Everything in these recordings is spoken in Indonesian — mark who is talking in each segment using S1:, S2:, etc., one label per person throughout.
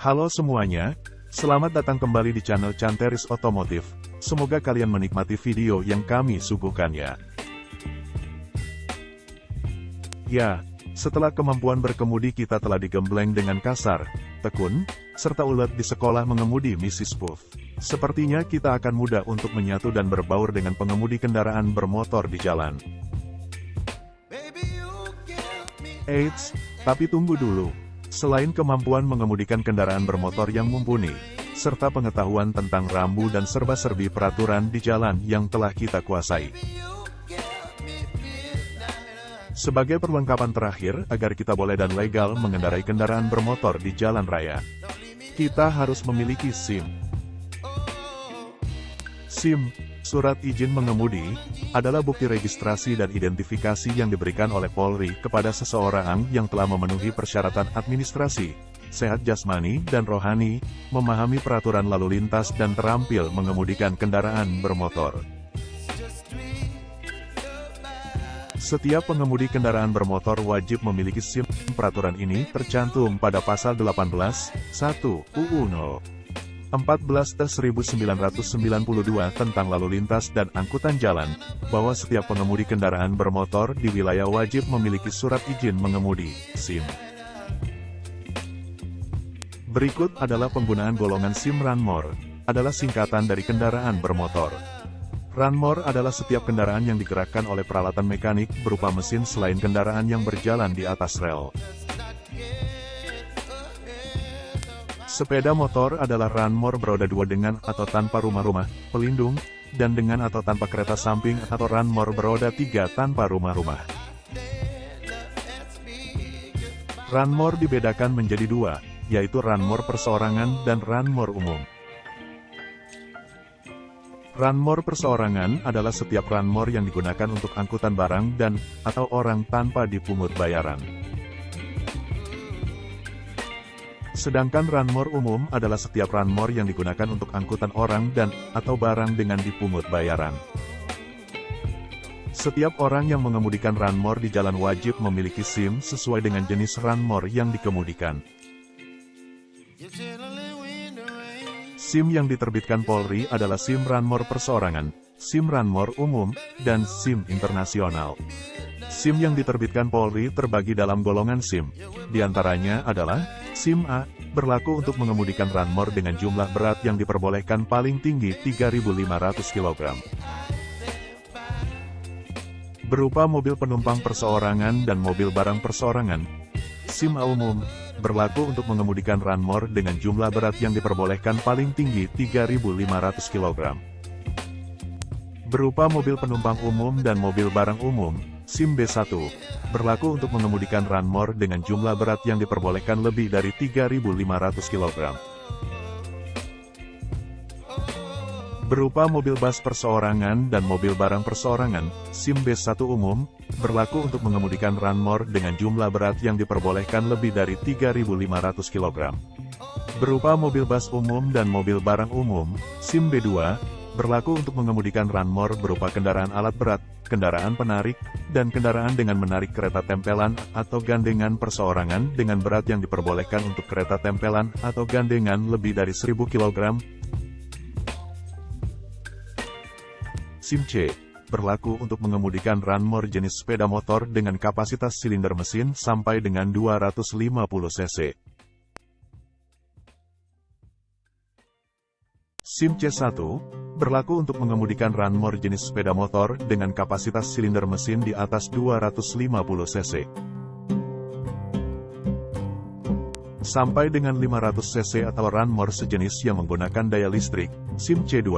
S1: Halo semuanya, selamat datang kembali di channel Canteris Otomotif. Semoga kalian menikmati video yang kami suguhkan ya. Ya, setelah kemampuan berkemudi kita telah digembleng dengan kasar, tekun, serta ulet di sekolah mengemudi Mrs. Puff. Sepertinya kita akan mudah untuk menyatu dan berbaur dengan pengemudi kendaraan bermotor di jalan. Eits, tapi tunggu dulu. Selain kemampuan mengemudikan kendaraan bermotor yang mumpuni, serta pengetahuan tentang rambu dan serba-serbi peraturan di jalan yang telah kita kuasai. Sebagai perlengkapan terakhir, agar kita boleh dan legal mengendarai kendaraan bermotor di jalan raya, kita harus memiliki SIM. SIM, Surat Izin Mengemudi, adalah bukti registrasi dan identifikasi yang diberikan oleh Polri kepada seseorang yang telah memenuhi persyaratan administrasi, sehat jasmani dan rohani, memahami peraturan lalu lintas dan terampil mengemudikan kendaraan bermotor. Setiap pengemudi kendaraan bermotor wajib memiliki SIM. Peraturan ini tercantum pada pasal 18, 1, UU No. 14/1992 tentang lalu lintas dan angkutan jalan, bahwa setiap pengemudi kendaraan bermotor di wilayah wajib memiliki surat izin mengemudi, SIM. Berikut adalah penggunaan golongan SIM. Ranmor adalah singkatan dari kendaraan bermotor. Ranmor adalah setiap kendaraan yang digerakkan oleh peralatan mekanik berupa mesin selain kendaraan yang berjalan di atas rel. Sepeda motor adalah ranmor beroda dua dengan atau tanpa rumah-rumah, pelindung, dan dengan atau tanpa kereta samping atau ranmor beroda tiga tanpa rumah-rumah. Ranmor dibedakan menjadi dua, yaitu ranmor perseorangan dan ranmor umum. Ranmor perseorangan adalah setiap ranmor yang digunakan untuk angkutan barang dan atau orang tanpa dipungut bayaran. Sedangkan ranmor umum adalah setiap ranmor yang digunakan untuk angkutan orang dan atau barang dengan dipungut bayaran. Setiap orang yang mengemudikan ranmor di jalan wajib memiliki SIM sesuai dengan jenis ranmor yang dikemudikan. SIM yang diterbitkan Polri adalah SIM ranmor perseorangan, SIM ranmor umum, dan SIM internasional. SIM yang diterbitkan Polri terbagi dalam golongan SIM. Di antaranya adalah SIM A, berlaku untuk mengemudikan ranmor dengan jumlah berat yang diperbolehkan paling tinggi 3.500 kg. Berupa mobil penumpang perseorangan dan mobil barang perseorangan. SIM A umum, berlaku untuk mengemudikan ranmor dengan jumlah berat yang diperbolehkan paling tinggi 3.500 kg. Berupa mobil penumpang umum dan mobil barang umum. SIM B1, berlaku untuk mengemudikan ranmor dengan jumlah berat yang diperbolehkan lebih dari 3.500 kg. Berupa mobil bus perseorangan dan mobil barang perseorangan, SIM B1 umum, berlaku untuk mengemudikan ranmor dengan jumlah berat yang diperbolehkan lebih dari 3.500 kg. Berupa mobil bus umum dan mobil barang umum, SIM B2, berlaku untuk mengemudikan ranmor berupa kendaraan alat berat, kendaraan penarik, dan kendaraan dengan menarik kereta tempelan atau gandengan perseorangan dengan berat yang diperbolehkan untuk kereta tempelan atau gandengan lebih dari 1.000 kg. SIM C, berlaku untuk mengemudikan ranmor jenis sepeda motor dengan kapasitas silinder mesin sampai dengan 250 cc. SIM C1, berlaku untuk mengemudikan ranmor jenis sepeda motor dengan kapasitas silinder mesin di atas 250 cc. Sampai dengan 500 cc atau ranmor sejenis yang menggunakan daya listrik. SIM C2,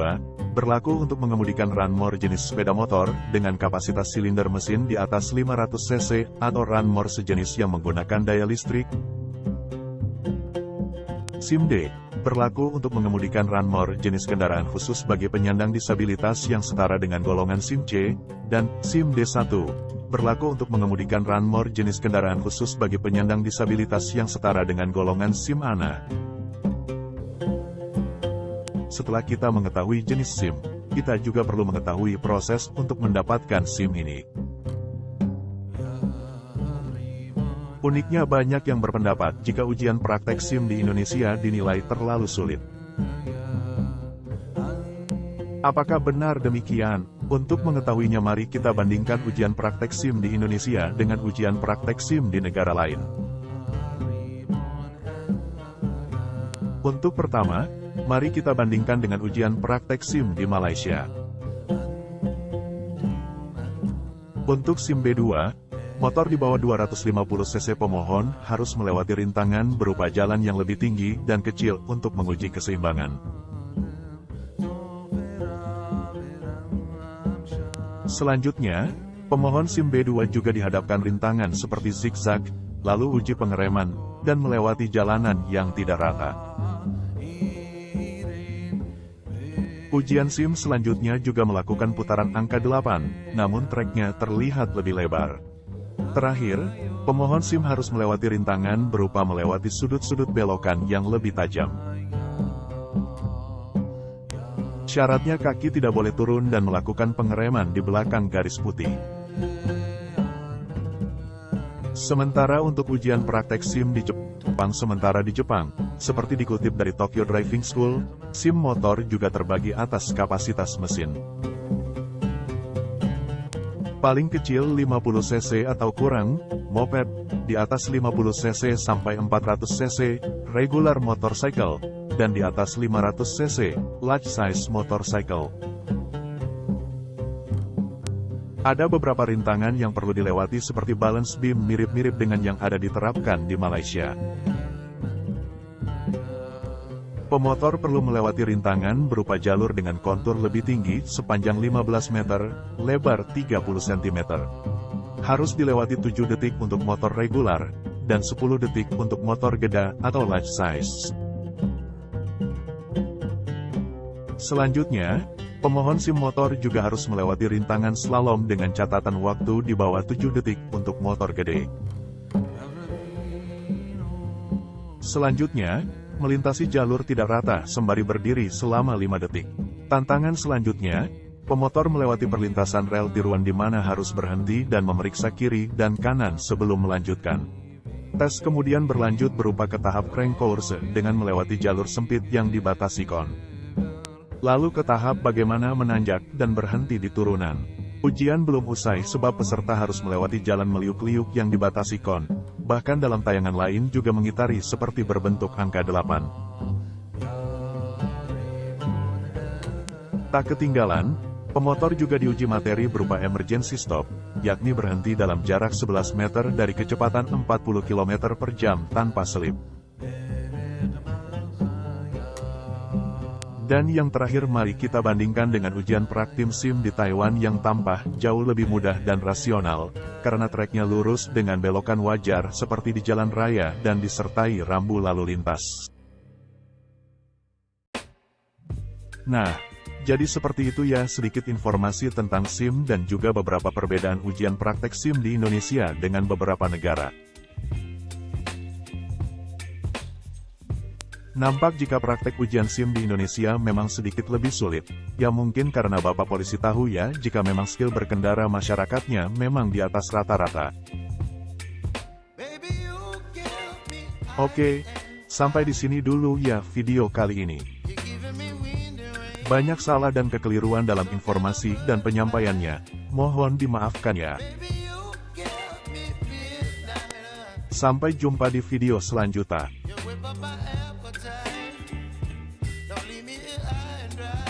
S1: berlaku untuk mengemudikan ranmor jenis sepeda motor dengan kapasitas silinder mesin di atas 500 cc atau ranmor sejenis yang menggunakan daya listrik. SIM D, berlaku untuk mengemudikan ranmor jenis kendaraan khusus bagi penyandang disabilitas yang setara dengan golongan SIM C, dan SIM D1, berlaku untuk mengemudikan ranmor jenis kendaraan khusus bagi penyandang disabilitas yang setara dengan golongan SIM ANA. Setelah kita mengetahui jenis SIM, kita juga perlu mengetahui proses untuk mendapatkan SIM ini. Uniknya banyak yang berpendapat jika ujian praktek SIM di Indonesia dinilai terlalu sulit. Apakah benar demikian? Untuk mengetahuinya mari kita bandingkan ujian praktek SIM di Indonesia dengan ujian praktek SIM di negara lain. Untuk pertama, mari kita bandingkan dengan ujian praktek SIM di Malaysia. Untuk SIM B2, motor di bawah 250 cc pemohon harus melewati rintangan berupa jalan yang lebih tinggi dan kecil untuk menguji keseimbangan. Selanjutnya, pemohon SIM B2 juga dihadapkan rintangan seperti zigzag, lalu uji pengereman, dan melewati jalanan yang tidak rata. Ujian SIM selanjutnya juga melakukan putaran angka 8, namun treknya terlihat lebih lebar. Terakhir, pemohon SIM harus melewati rintangan berupa melewati sudut-sudut belokan yang lebih tajam. Syaratnya kaki tidak boleh turun dan melakukan pengereman di belakang garis putih. Sementara untuk ujian praktek SIM di Jepang, seperti dikutip dari Tokyo Driving School, SIM motor juga terbagi atas kapasitas mesin. Paling kecil 50 cc atau kurang, moped, di atas 50 cc sampai 400 cc, regular motorcycle, dan di atas 500 cc, large size motorcycle. Ada beberapa rintangan yang perlu dilewati seperti balance beam mirip-mirip dengan yang ada diterapkan di Malaysia. Pemotor perlu melewati rintangan berupa jalur dengan kontur lebih tinggi sepanjang 15 meter, lebar 30 cm. Harus dilewati 7 detik untuk motor regular, dan 10 detik untuk motor geda atau large size. Selanjutnya, pemohon SIM motor juga harus melewati rintangan slalom dengan catatan waktu di bawah 7 detik untuk motor gede. Selanjutnya, melintasi jalur tidak rata sembari berdiri selama 5 detik. Tantangan selanjutnya, pemotor melewati perlintasan rel tiruan di mana harus berhenti dan memeriksa kiri dan kanan sebelum melanjutkan. Tes kemudian berlanjut berupa ke tahap crank course dengan melewati jalur sempit yang dibatasi kon. Lalu ke tahap bagaimana menanjak dan berhenti di turunan. Ujian belum usai sebab peserta harus melewati jalan meliuk-liuk yang dibatasi kon. Bahkan dalam tayangan lain juga mengitari seperti berbentuk angka 8. Tak ketinggalan, pemotor juga diuji materi berupa emergency stop, yakni berhenti dalam jarak 11 meter dari kecepatan 40 km per jam tanpa selip. Dan yang terakhir mari kita bandingkan dengan ujian praktim SIM di Taiwan yang tampak jauh lebih mudah dan rasional, karena treknya lurus dengan belokan wajar seperti di jalan raya dan disertai rambu lalu lintas. Nah, jadi seperti itu ya sedikit informasi tentang SIM dan juga beberapa perbedaan ujian praktek SIM di Indonesia dengan beberapa negara. Nampak jika praktek ujian SIM di Indonesia memang sedikit lebih sulit. Ya mungkin karena Bapak Polisi tahu ya jika memang skill berkendara masyarakatnya memang di atas rata-rata. Oke, sampai di sini dulu ya video kali ini. Banyak salah dan kekeliruan dalam informasi dan penyampaiannya, mohon dimaafkan ya. Sampai jumpa di video selanjutnya. Don't leave me here high and dry.